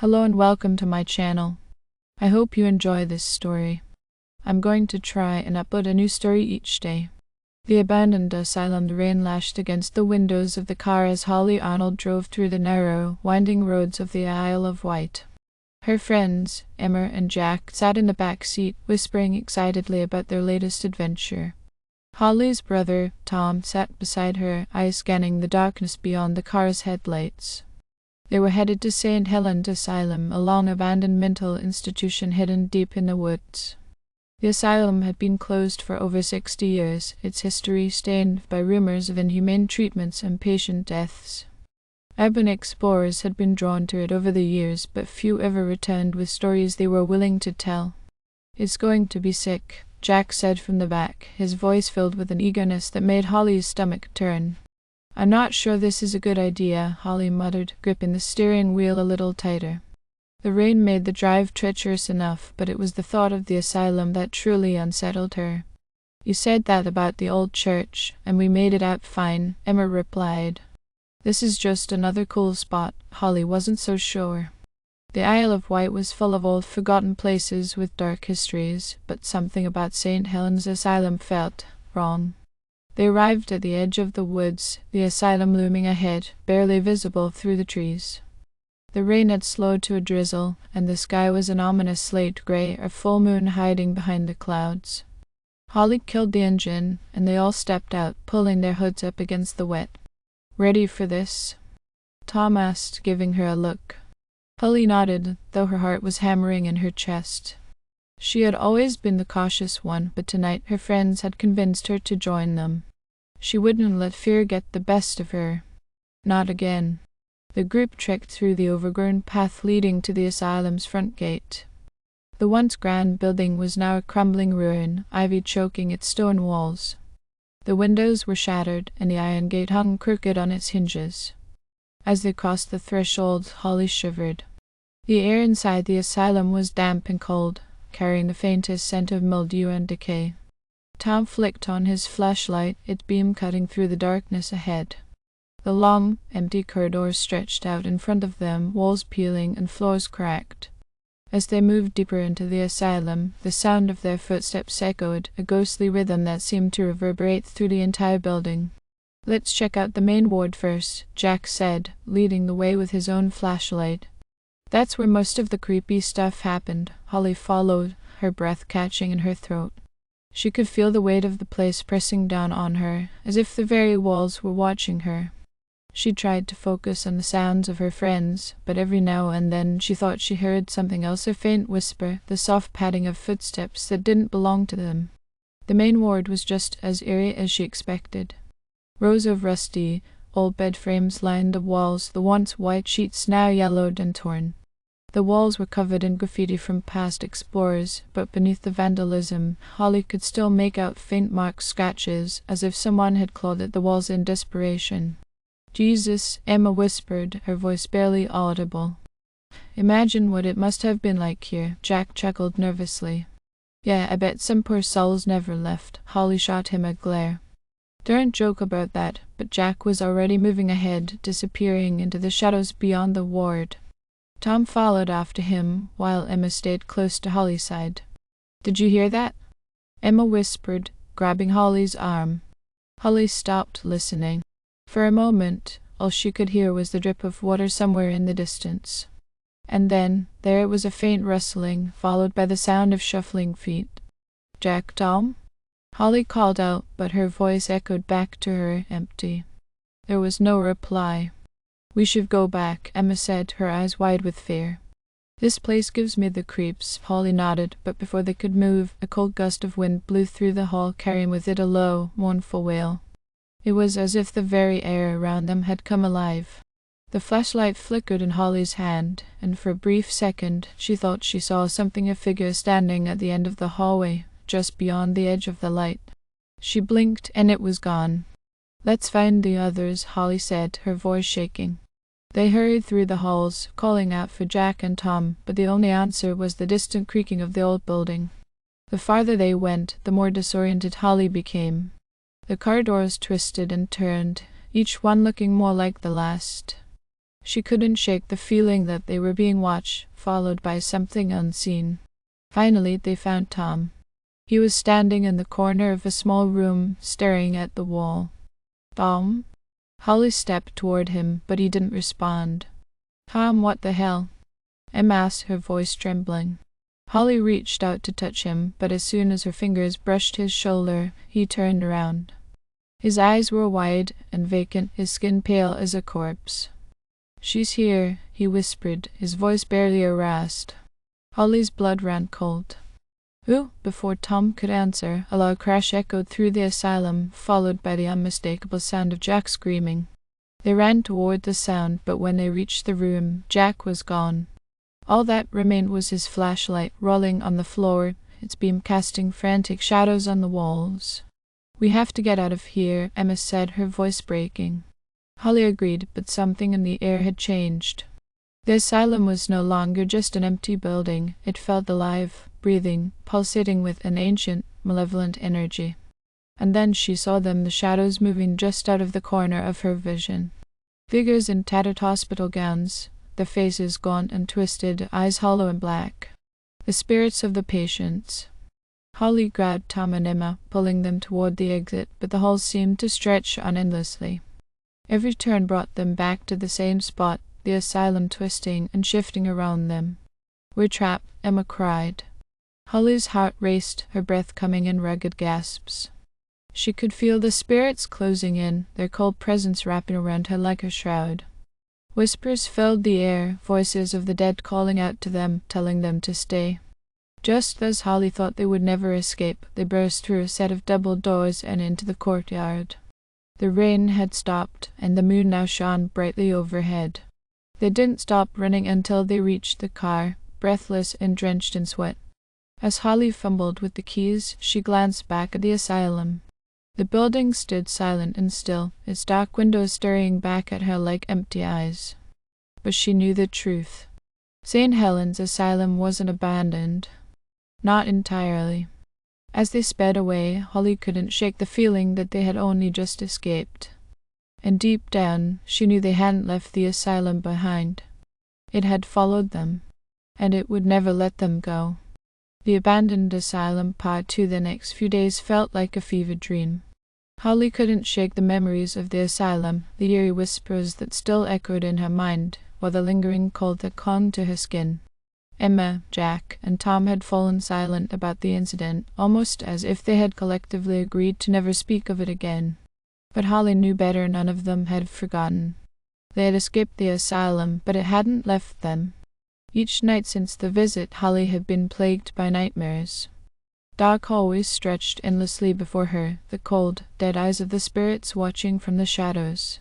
Hello and welcome to my channel. I hope you enjoy this story. I'm going to try and upload a new story each day. The Abandoned Asylum. The rain lashed against the windows of the car as Holly Arnold drove through the narrow, winding roads of the Isle of Wight. Her friends, Emma and Jack, sat in the back seat, whispering excitedly about their latest adventure. Holly's brother, Tom, sat beside her, eyes scanning the darkness beyond the car's headlights. They were headed to St. Abandoned Asylum, a long abandoned mental institution hidden deep in the woods. The asylum had been closed for over 60 years, its history stained by rumors of inhumane treatments and patient deaths. Urban explorers had been drawn to it over the years, but few ever returned with stories they were willing to tell. "It's going to be sick," Jack said from the back, his voice filled with an eagerness that made Holly's stomach turn. "I'm not sure this is a good idea," Holly muttered, gripping the steering wheel a little tighter. The rain made the drive treacherous enough, but it was the thought of the asylum that truly unsettled her. "You said that about the old church, and we made it out fine," Emma replied. "This is just another cool spot." Holly wasn't so sure. The Isle of Wight was full of old forgotten places with dark histories, but something about St. Helen's Asylum felt wrong. They arrived at the edge of the woods, the asylum looming ahead, barely visible through the trees. The rain had slowed to a drizzle, and the sky was an ominous slate gray, a full moon hiding behind the clouds. Holly killed the engine, and they all stepped out, pulling their hoods up against the wet. "Ready for this?" Tom asked, giving her a look. Holly nodded, though her heart was hammering in her chest. She had always been the cautious one, but tonight her friends had convinced her to join them. She wouldn't let fear get the best of her. Not again. The group trekked through the overgrown path leading to the asylum's front gate. The once grand building was now a crumbling ruin, ivy choking its stone walls. The windows were shattered, and the iron gate hung crooked on its hinges. As they crossed the threshold, Holly shivered. The air inside the asylum was damp and cold, carrying the faintest scent of mildew and decay. Tom flicked on his flashlight, its beam cutting through the darkness ahead. The long, empty corridors stretched out in front of them, walls peeling and floors cracked. As they moved deeper into the asylum, the sound of their footsteps echoed, a ghostly rhythm that seemed to reverberate through the entire building. "Let's check out the main ward first," Jack said, leading the way with his own flashlight. "That's where most of the creepy stuff happened." Holly followed, her breath catching in her throat. She could feel the weight of the place pressing down on her, as if the very walls were watching her. She tried to focus on the sounds of her friends, but every now and then she thought she heard something else, a faint whisper, the soft padding of footsteps that didn't belong to them. The main ward was just as eerie as she expected. Rows of rusty, old bed frames lined the walls, the once white sheets now yellowed and torn. The walls were covered in graffiti from past explorers, but beneath the vandalism, Holly could still make out faint marks, scratches, as if someone had clawed at the walls in desperation. "Jesus," Emma whispered, her voice barely audible. "Imagine what it must have been like here," Jack chuckled nervously. "Yeah, I bet some poor souls never left." Holly shot him a glare. "Don't joke about that," but Jack was already moving ahead, disappearing into the shadows beyond the ward. Tom followed after him, while Emma stayed close to Holly's side. "Did you hear that?" Emma whispered, grabbing Holly's arm. Holly stopped listening. For a moment, all she could hear was the drip of water somewhere in the distance. And then, there was a faint rustling, followed by the sound of shuffling feet. "Jack, Tom?" Holly called out, but her voice echoed back to her, empty. There was no reply. "We should go back," Emma said, her eyes wide with fear. "This place gives me the creeps." Holly nodded, but before they could move, a cold gust of wind blew through the hall, carrying with it a low, mournful wail. It was as if the very air around them had come alive. The flashlight flickered in Holly's hand, and for a brief second she thought she saw a figure standing at the end of the hallway, just beyond the edge of the light. She blinked, and it was gone. "Let's find the others," Holly said, her voice shaking. They hurried through the halls, calling out for Jack and Tom, but the only answer was the distant creaking of the old building. The farther they went, the more disoriented Holly became. The corridors twisted and turned, each one looking more like the last. She couldn't shake the feeling that they were being watched, followed by something unseen. Finally, they found Tom. He was standing in the corner of a small room, staring at the wall. "Tom?" Holly stepped toward him, but he didn't respond. "Tom, what the hell?" Emma asked, her voice trembling. Holly reached out to touch him, but as soon as her fingers brushed his shoulder, he turned around. His eyes were wide and vacant, his skin pale as a corpse. "She's here," he whispered, his voice barely a rasp. Holly's blood ran cold. "Who?" Before Tom could answer, a loud crash echoed through the asylum, followed by the unmistakable sound of Jack screaming. They ran toward the sound, but when they reached the room, Jack was gone. All that remained was his flashlight, rolling on the floor, its beam casting frantic shadows on the walls. "We have to get out of here," Emma said, her voice breaking. Holly agreed, but something in the air had changed. The asylum was no longer just an empty building. It felt alive, breathing, pulsating with an ancient, malevolent energy. And then she saw them, the shadows moving just out of the corner of her vision. Figures in tattered hospital gowns, their faces gaunt and twisted, eyes hollow and black. The spirits of the patients. Holly grabbed Tom and Emma, pulling them toward the exit, but the hall seemed to stretch on endlessly. Every turn brought them back to the same spot, the asylum twisting and shifting around them. "We're trapped," Emma cried. Holly's heart raced, her breath coming in ragged gasps. She could feel the spirits closing in, their cold presence wrapping around her like a shroud. Whispers filled the air, voices of the dead calling out to them, telling them to stay. Just as Holly thought they would never escape, they burst through a set of double doors and into the courtyard. The rain had stopped, and the moon now shone brightly overhead. They didn't stop running until they reached the car, breathless and drenched in sweat. As Holly fumbled with the keys, she glanced back at the asylum. The building stood silent and still, its dark windows staring back at her like empty eyes. But she knew the truth. St. Helens Asylum wasn't abandoned. Not entirely. As they sped away, Holly couldn't shake the feeling that they had only just escaped. And deep down, she knew they hadn't left the asylum behind. It had followed them, and it would never let them go. The Abandoned Asylum Part 2. The next few days felt like a fever dream. Holly couldn't shake the memories of the asylum, the eerie whispers that still echoed in her mind, while the lingering cold that clung to her skin. Emma, Jack, and Tom had fallen silent about the incident, almost as if they had collectively agreed to never speak of it again. But Holly knew better. None of them had forgotten. They had escaped the asylum, but it hadn't left them. Each night since the visit, Holly had been plagued by nightmares. Dark hallways stretched endlessly before her, the cold, dead eyes of the spirits watching from the shadows.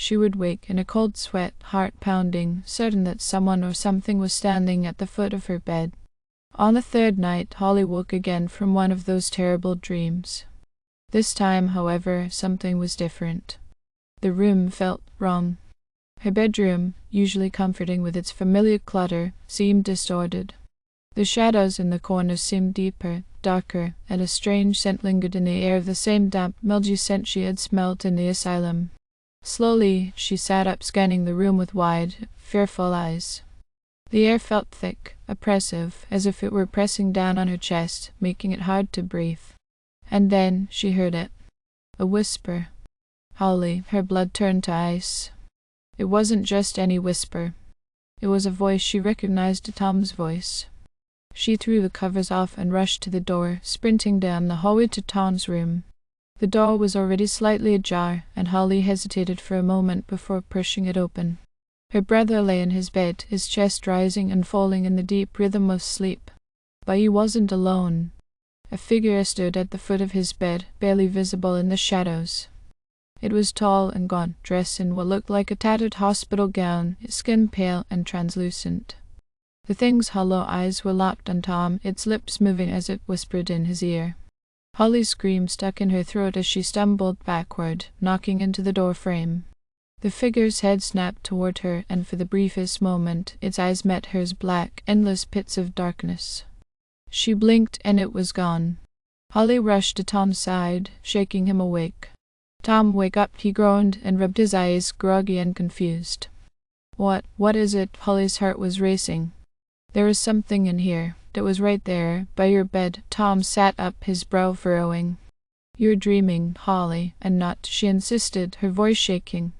She would wake in a cold sweat, heart pounding, certain that someone or something was standing at the foot of her bed. On the third night, Holly woke again from one of those terrible dreams. This time, however, something was different. The room felt wrong. Her bedroom, usually comforting with its familiar clutter, seemed distorted. The shadows in the corners seemed deeper, darker, and a strange scent lingered in the air, the same damp, mildewy scent she had smelt in the asylum. Slowly, she sat up, scanning the room with wide, fearful eyes. The air felt thick, oppressive, as if it were pressing down on her chest, making it hard to breathe. And then she heard it. A whisper. Holly, her blood turned to ice. It wasn't just any whisper. It was a voice she recognized, Tom's voice. She threw the covers off and rushed to the door, sprinting down the hallway to Tom's room. The door was already slightly ajar, and Holly hesitated for a moment before pushing it open. Her brother lay in his bed, his chest rising and falling in the deep rhythm of sleep. But he wasn't alone. A figure stood at the foot of his bed, barely visible in the shadows. It was tall and gaunt, dressed in what looked like a tattered hospital gown, its skin pale and translucent. The thing's hollow eyes were locked on Tom, its lips moving as it whispered in his ear. Holly's scream stuck in her throat as she stumbled backward, knocking into the door frame. The figure's head snapped toward her, and for the briefest moment, its eyes met hers, black, endless pits of darkness. She blinked, and it was gone. Holly rushed to Tom's side, shaking him awake. "Tom, wake up," he groaned, and rubbed his eyes, groggy and confused. What is it?" Holly's heart was racing. "There is something in here. That was right there, by your bed." Tom sat up, his brow furrowing. "You're dreaming, Holly, and not," she insisted, her voice shaking.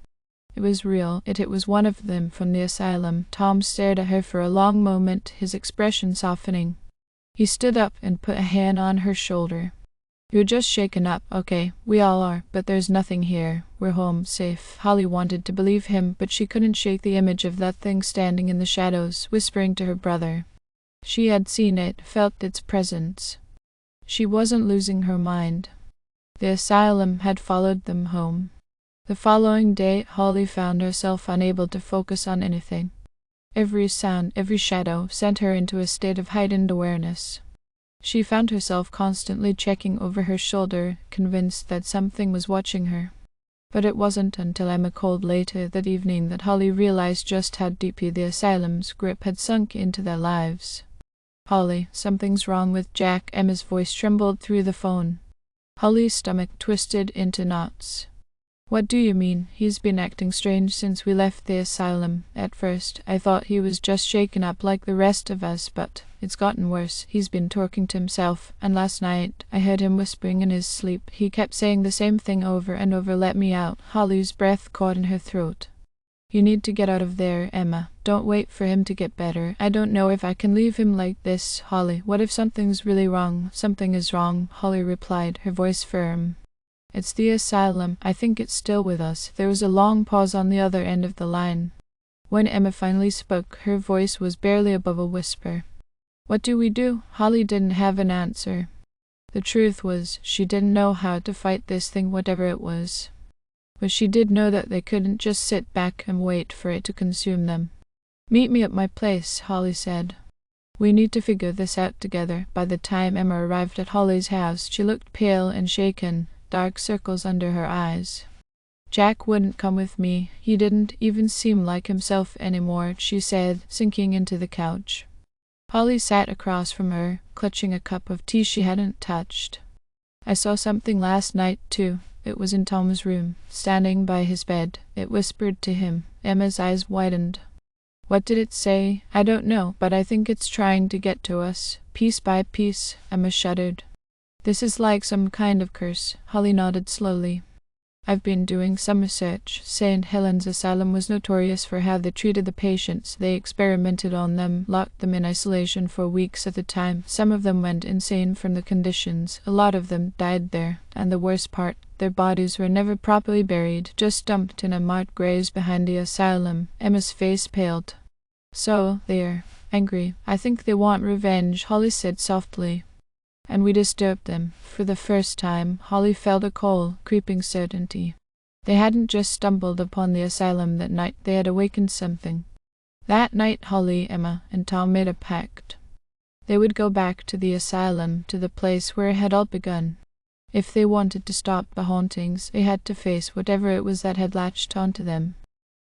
It was real. It was one of them from the asylum. Tom stared at her for a long moment, his expression softening. He stood up and put a hand on her shoulder. "You're just shaken up, okay? We all are, but there's nothing here. We're home, safe." Holly wanted to believe him, but she couldn't shake the image of that thing standing in the shadows, whispering to her brother. She had seen it, felt its presence. She wasn't losing her mind. The asylum had followed them home. The following day, Holly found herself unable to focus on anything. Every sound, every shadow, sent her into a state of heightened awareness. She found herself constantly checking over her shoulder, convinced that something was watching her. But it wasn't until Emma called later that evening that Holly realized just how deeply the asylum's grip had sunk into their lives. "Holly, something's wrong with Jack." Emma's voice trembled through the phone. Holly's stomach twisted into knots. "What do you mean? He's been acting strange since we left the asylum. At first, I thought he was just shaken up like the rest of us, but it's gotten worse. He's been talking to himself, and last night I heard him whispering in his sleep. He kept saying the same thing over and over, 'Let me out.'" Holly's breath caught in her throat. "You need to get out of there, Emma. Don't wait for him to get better. I don't know if I can leave him like this, Holly. What if something's really wrong?" "Something is wrong," Holly replied, her voice firm. "It's the asylum. I think it's still with us." There was a long pause on the other end of the line. When Emma finally spoke, her voice was barely above a whisper. "What do we do?" Holly didn't have an answer. The truth was, she didn't know how to fight this thing, whatever it was. But she did know that they couldn't just sit back and wait for it to consume them. "Meet me at my place," Holly said. "We need to figure this out together." By the time Emma arrived at Holly's house, she looked pale and shaken, dark circles under her eyes. "Jack wouldn't come with me. He didn't even seem like himself anymore," she said, sinking into the couch. Holly sat across from her, clutching a cup of tea she hadn't touched. "I saw something last night, too. It was in Tom's room, standing by his bed. It whispered to him." Emma's eyes widened. "What did it say?" "I don't know, but I think it's trying to get to us, piece by piece." Emma shuddered. "This is like some kind of curse." Holly nodded slowly. "I've been doing some research. St. Helens Asylum was notorious for how they treated the patients. They experimented on them, locked them in isolation for weeks at a time. Some of them went insane from the conditions. A lot of them died there. And the worst part, their bodies were never properly buried, just dumped in unmarked graves behind the asylum." Emma's face paled. "So, they're angry. I think they want revenge," Holly said softly. "And we disturbed them." For the first time, Holly felt a cold, creeping certainty. They hadn't just stumbled upon the asylum that night, they had awakened something. That night, Holly, Emma, and Tom made a pact. They would go back to the asylum, to the place where it had all begun. If they wanted to stop the hauntings, they had to face whatever it was that had latched onto them.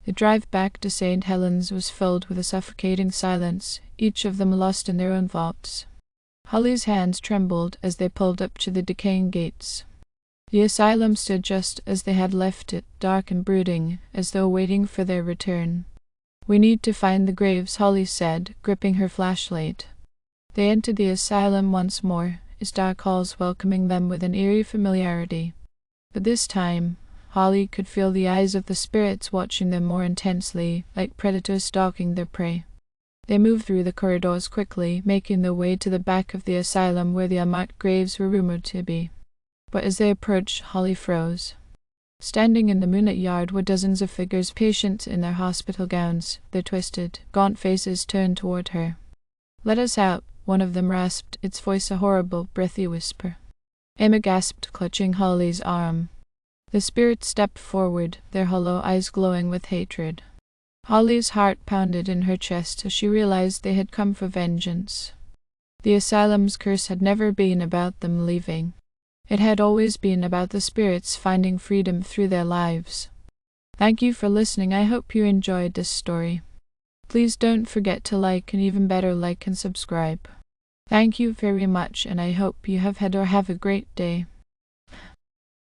The drive back to St. Helens was filled with a suffocating silence, each of them lost in their own thoughts. Holly's hands trembled as they pulled up to the decaying gates. The asylum stood just as they had left it, dark and brooding, as though waiting for their return. "We need to find the graves," Holly said, gripping her flashlight. They entered the asylum once more, its dark halls welcoming them with an eerie familiarity. But this time, Holly could feel the eyes of the spirits watching them more intensely, like predators stalking their prey. They moved through the corridors quickly, making their way to the back of the asylum where the unmarked graves were rumored to be. But as they approached, Holly froze. Standing in the moonlit yard were dozens of figures, patients in their hospital gowns, their twisted, gaunt faces turned toward her. "Let us out," one of them rasped, its voice a horrible, breathy whisper. Emma gasped, clutching Holly's arm. The spirits stepped forward, their hollow eyes glowing with hatred. Holly's heart pounded in her chest as she realized they had come for vengeance. The asylum's curse had never been about them leaving. It had always been about the spirits finding freedom through their lives. Thank you for listening. I hope you enjoyed this story. Please don't forget to like, and even better, like and subscribe. Thank you very much, and I hope you have had or have a great day.